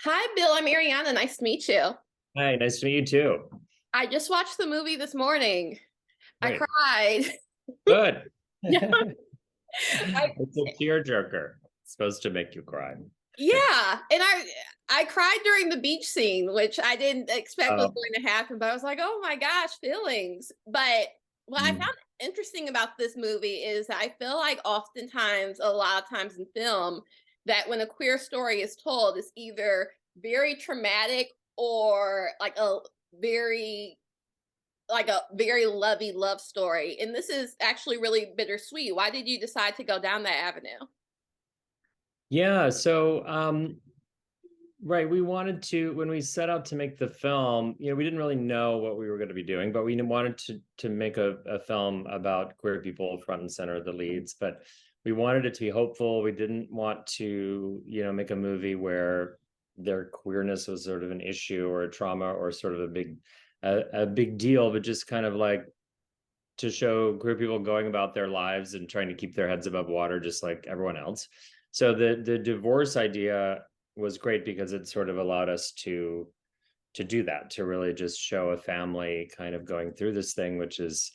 Hi, Bill. I'm Ariana. Nice to meet you. Hi, nice to meet you too. I just watched the movie this morning. I Great. cried. Good. I, It's a tearjerker. It's supposed to make you cry. yeah, and I cried during the beach scene, which I didn't expect was Um, going to happen. But I was like, oh my gosh, feelings. But what I mm, found interesting about this movie is that I feel like oftentimes, a lot of times in film, that when a queer story is told, it's either very traumatic or very very lovey love story. And this is actually really bittersweet. Why did you decide to go down that avenue? yeah, right, we wanted to when we set out to make the film, we didn't really know what we were going to be doing, but we wanted to make a film about queer people front and center, the leads, but we wanted it to be hopeful. We didn't want to, make a movie where their queerness was sort of an issue or a trauma or sort of a big deal, but just kind of like to show queer people going about their lives and trying to keep their heads above water just like everyone else. So the divorce idea was great because it sort of allowed us to do that, to really just show a family kind of going through this thing, which is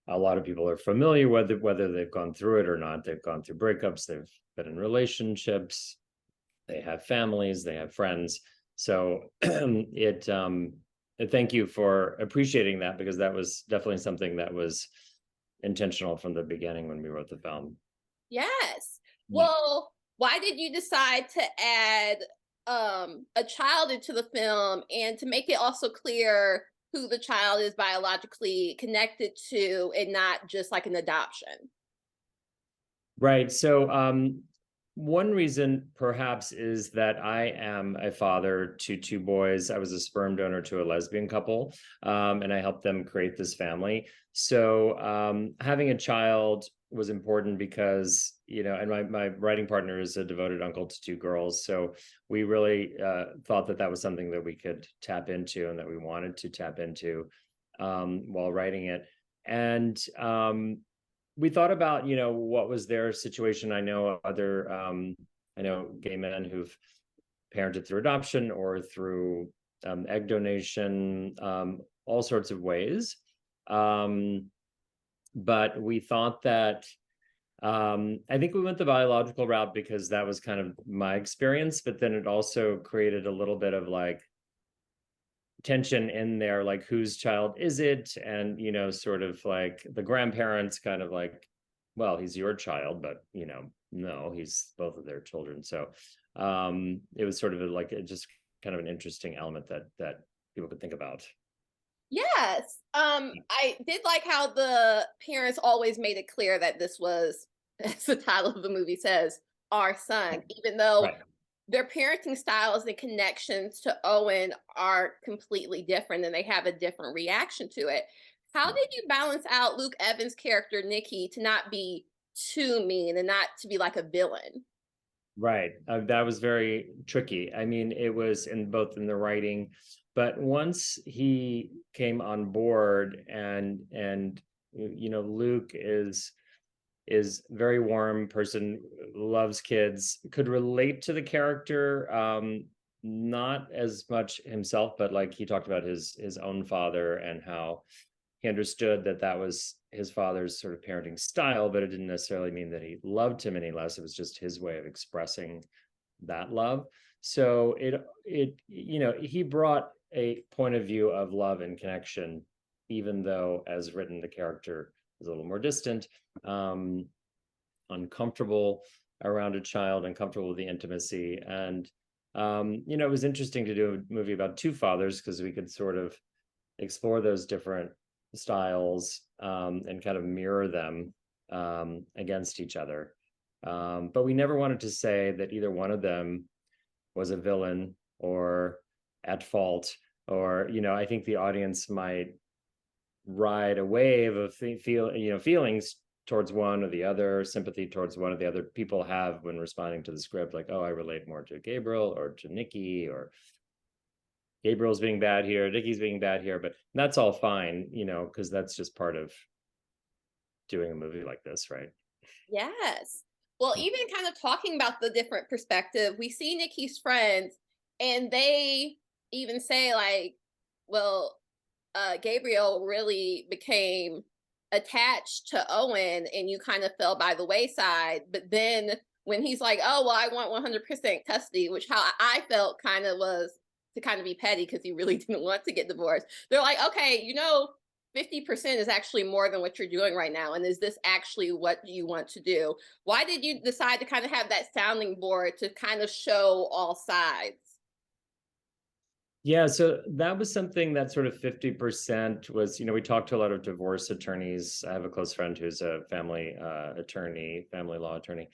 a lot of people are familiar with it, whether they've gone through it or not. They've gone through breakups, they've been in relationships, they have families, they have friends. So thank you for appreciating that, because that was definitely something that was intentional from the beginning when we wrote the film. Yes. Mm. Well, why did you decide to add a child into the film and to make it also clear who the child is biologically connected to and not just like an adoption? Right. So one reason perhaps is that I am a father to two boys. I was a sperm donor to a lesbian couple, and I helped them create this family. So having a child was important because, and my writing partner is a devoted uncle to two girls. So we really thought that that was something that we could tap into and that we wanted to tap into while writing it. And we thought about, what was their situation. I know gay men who've parented through adoption or through egg donation, all sorts of ways. Um, but we thought that I think we went the biological route because that was kind of my experience, but then it also created a little bit of like tension in there, like whose child is it? And, sort of like the grandparents kind of like, well, he's your child, but, no, he's both of their children. So it was sort of like just kind of an interesting element that people could think about. Yes. I did like how the parents always made it clear that this was, as the title of the movie says, our son, even though Right. their parenting styles and connections to Owen are completely different and they have a different reaction to it. How did you balance out Luke Evans' character, Nikki, to not be too mean and not to be like a villain? Right. That was very tricky. I mean, it was in both in the writing, but once he came on board and Luke is very warm person, loves kids, could relate to the character, not as much himself, but like he talked about his own father and how he understood that that was his father's sort of parenting style, but it didn't necessarily mean that he loved him any less. It was just his way of expressing that love. So he brought a point of view of love and connection, even though as written the character is a little more distant, um, uncomfortable around a child, uncomfortable with the intimacy. And it was interesting to do a movie about two fathers because we could sort of explore those different styles, and kind of mirror them against each other. But we never wanted to say that either one of them was a villain or at fault, or I think the audience might ride a wave of feelings towards one or the other, sympathy towards one or the other. People have when responding to the script, like, oh, I relate more to Gabriel or to Nikki, or Gabriel's being bad here, Nikki's being bad here, but that's all fine, because that's just part of doing a movie like this, right? Yes. Well, even kind of talking about the different perspective, we see Nikki's friends And they even say like, well, Gabriel really became attached to Owen and you kind of fell by the wayside. But then when he's like, oh, well, I want 100% custody, which how I felt kind of was to kind of be petty because he really didn't want to get divorced. They're like, okay, 50% is actually more than what you're doing right now. And is this actually what you want to do? Why did you decide to kind of have that sounding board to kind of show all sides? Yeah, so that was something that sort of 50% was, we talked to a lot of divorce attorneys. I have a close friend who's a family attorney, family law attorney.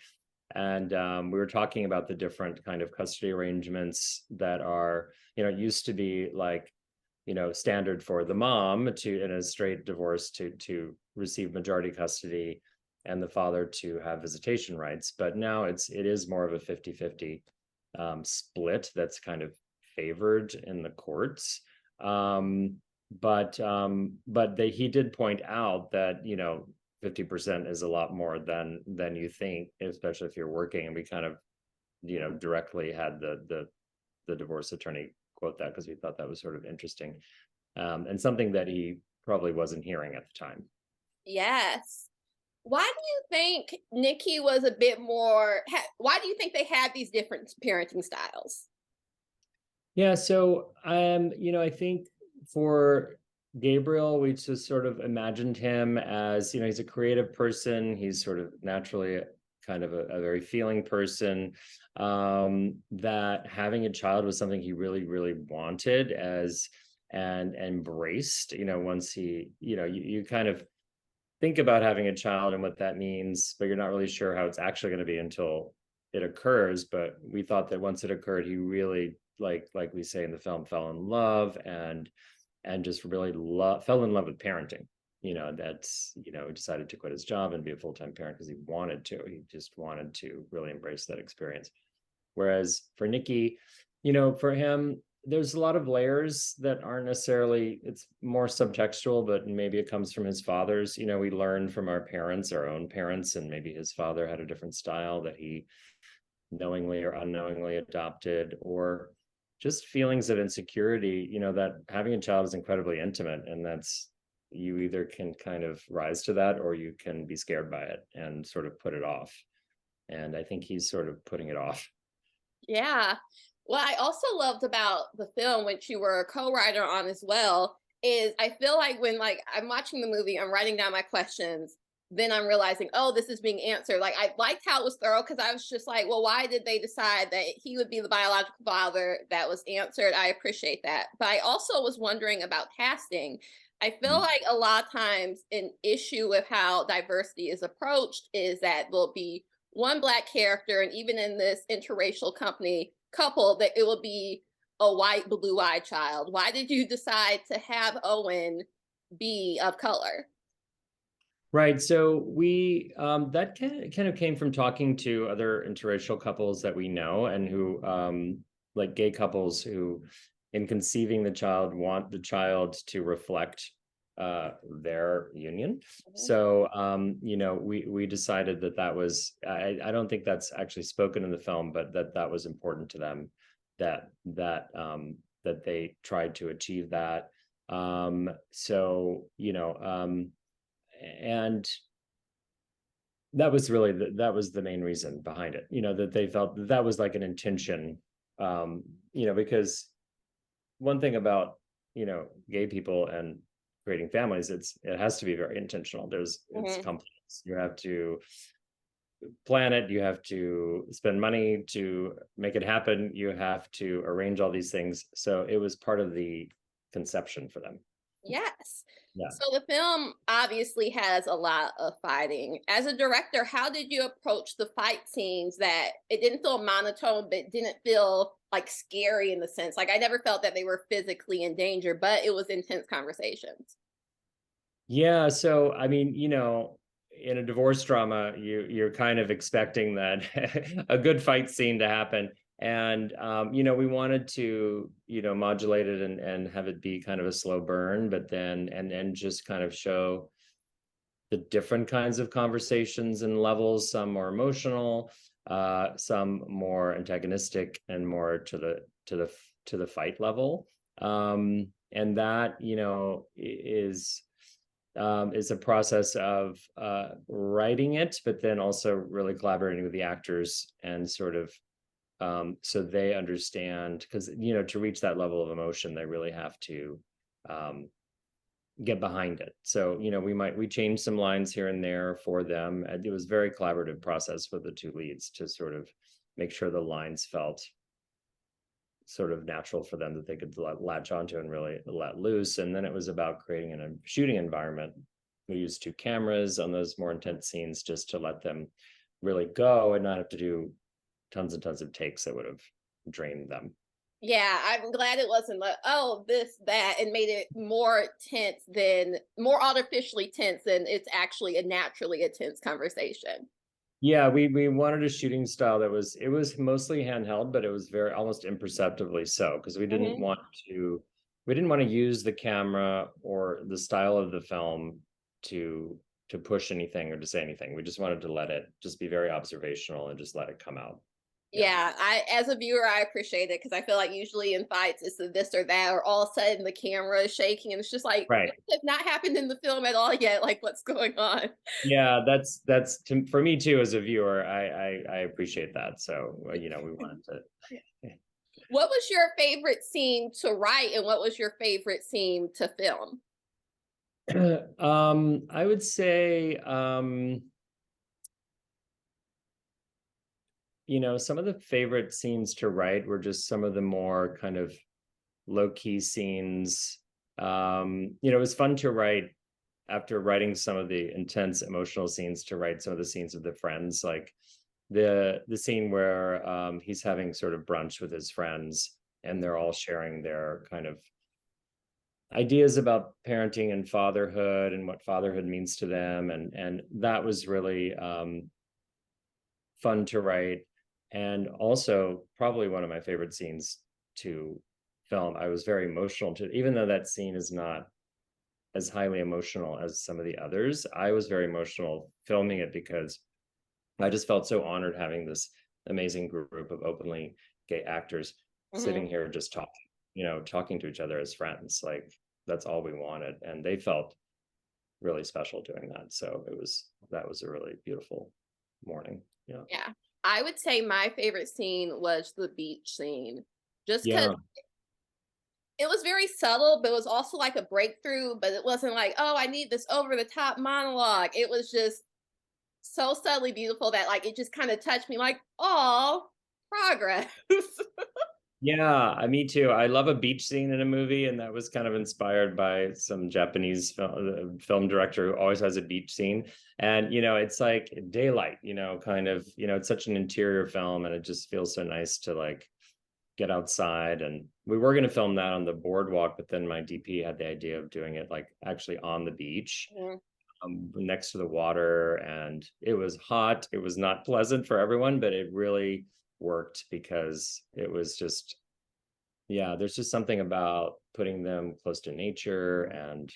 And we were talking about the different kind of custody arrangements that are, it used to be like, standard for the mom to, in a straight divorce, to receive majority custody and the father to have visitation rights. But now it is more of a 50-50 split that's kind of favored in the courts. He did point out that 50% is a lot more than you think, especially if you're working. And we kind of directly had the divorce attorney quote that because we thought that was sort of interesting, and something that he probably wasn't hearing at the time. Yes. Why do you think Nikki was a bit more? Why do you think they had these different parenting styles? Yeah, so I think for Gabriel, we just sort of imagined him as, he's a creative person. He's sort of naturally kind of a very feeling person. That having a child was something he really, really wanted and embraced. Once you kind of think about having a child and what that means, but you're not really sure how it's actually going to be until it occurs. But we thought that once it occurred, he really, like we say in the film, fell in love and just really fell in love with parenting. That's he decided to quit his job and be a full-time parent because he wanted to. He just wanted to really embrace that experience. Whereas for Nikki, for him, there's a lot of layers that aren't necessarily, it's more subtextual, but maybe it comes from his father's. We learn from our parents, our own parents, and maybe his father had a different style that he knowingly or unknowingly adopted, or just feelings of insecurity, that having a child is incredibly intimate, and that's, you either can kind of rise to that or you can be scared by it and sort of put it off. And I think he's sort of putting it off. Yeah. What I also loved about the film, which you were a co-writer on as well, is I feel like when like I'm watching the movie, I'm writing down my questions, then I'm realizing, oh, this is being answered. Like I liked how it was thorough because I was just like, well, why did they decide that he would be the biological father? That was answered. I appreciate that. But I also was wondering about casting. I feel like a lot of times an issue with how diversity is approached is that there'll be one black character, and even in this interracial company couple, that it will be a white, blue-eyed child. Why did you decide to have Owen be of color? Right. So we that kind of came from talking to other interracial couples that we know and who like gay couples who in conceiving the child want the child to reflect their union. Mhm. So we decided that was, I don't think that's actually spoken in the film, but that was important to them, that they tried to achieve that. And that was really that was the main reason behind it, that they felt that was like an intention, because one thing about gay people and creating families, it has to be very intentional. It's Mhm. complex. You have to plan it, you have to spend money to make it happen, you have to arrange all these things, so it was part of the conception for them. Yes. Yeah. So the film obviously has a lot of fighting. As a director, how did you approach the fight scenes that it didn't feel monotone, but didn't feel like scary in the sense? Like I never felt that they were physically in danger, but it was intense conversations. Yeah, so I mean, in a divorce drama, you're kind of expecting that a good fight scene to happen. And we wanted to, modulate it and have it be kind of a slow burn, but then and just kind of show the different kinds of conversations and levels, some more emotional, some more antagonistic and more to to the fight level. And that, is a process of writing it, but then also really collaborating with the actors and sort of so they understand, because to reach that level of emotion, they really have to get behind it. So we changed some lines here and there for them. It was a very collaborative process for the two leads to sort of make sure the lines felt sort of natural for them, that they could latch onto and really let loose. And then it was about creating a shooting environment. We used 2 cameras on those more intense scenes just to let them really go and not have to do tons and tons of takes that would have drained them. Yeah, I'm glad it wasn't like, oh, this, that, and made it more artificially tense than it's actually a naturally a tense conversation. Yeah, we wanted a shooting style that it was mostly handheld, but it was very almost imperceptibly so, because Hmm. we didn't want to use the camera or the style of the film to push anything or to say anything. We just wanted to let it just be very observational and just let it come out. Yeah. Yeah, I as a viewer, I appreciate it because I feel like usually in fights it's the this or that, or all of a sudden the camera is shaking, and it's just like Right. this has not happened in the film at all yet. Like, what's going on? Yeah, for me too as a viewer. I appreciate that. So we wanted to. What was your favorite scene to write, and what was your favorite scene to film? I would say, some of the favorite scenes to write were just some of the more kind of low key scenes. It was fun to write after writing some of the intense emotional scenes, to write some of the scenes with the friends, like the scene where he's having sort of brunch with his friends and they're all sharing their kind of ideas about parenting and fatherhood and what fatherhood means to them, and that was really fun to write. And also probably one of my favorite scenes to film. I was very emotional to, even though that scene is not as highly emotional as some of the others. I was very emotional filming it because I just felt so honored having this amazing group of openly gay actors Hmm. sitting here just talking to each other as friends. Like, that's all we wanted. And they felt really special doing that. So that was a really beautiful morning. Yeah. Yeah, I would say my favorite scene was the beach scene, just because Yeah. it was very subtle, but it was also like a breakthrough. But it wasn't like, oh, I need this over the top monologue. It was just so subtly beautiful that like it just kind of touched me, like, oh, progress. Yeah, me too. I love a beach scene in a movie, and that was kind of inspired by some Japanese film director who always has a beach scene. And it's like daylight, kind of, it's such an interior film, and it just feels so nice to like get outside. And we were going to film that on the boardwalk, but then my DP had the idea of doing it like actually on the beach, Mhm. next to the water, and it was hot. It was not pleasant for everyone, but it really worked because it was just, yeah, there's just something about putting them close to nature. And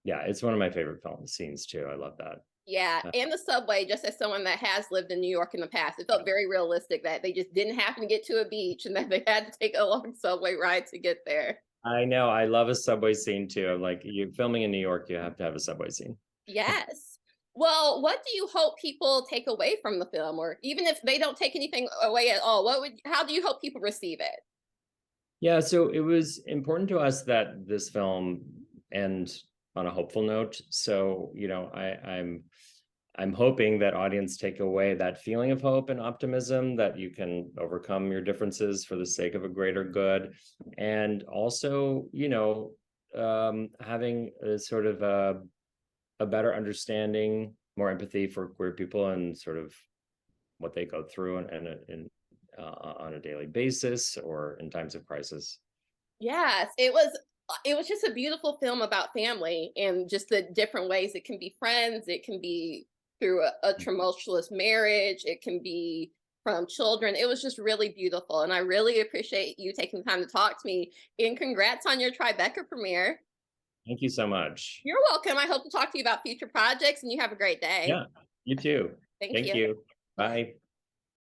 yeah, it's one of my favorite film scenes too. I love that. Yeah, and the subway, just as someone that has lived in New York in the past, it felt very realistic that they just didn't happen to get to a beach and that they had to take a long subway ride to get there. I know, I love a subway scene too. I'm like, you filming in New York, you have to have a subway scene. Yes. Well, what do you hope people take away from the film, or even if they don't take anything away at all, how do you hope people receive it? Yeah, so it was important to us that this film end on a hopeful note. So, I'm hoping that audience take away that feeling of hope and optimism, that you can overcome your differences for the sake of a greater good. And also, having a sort of a better understanding, more empathy for queer people and sort of what they go through on a daily basis or in times of crisis. Yes, it was just a beautiful film about family and just the different ways it can be friends, it can be through a tumultuous marriage, it can be from children. It was just really beautiful, and I really appreciate you taking the time to talk to me. And congrats on your Tribeca premiere. Thank you so much. You're welcome. I hope to talk to you about future projects, and you have a great day. Yeah, you too. Thank Thank you. you. Bye. Bye.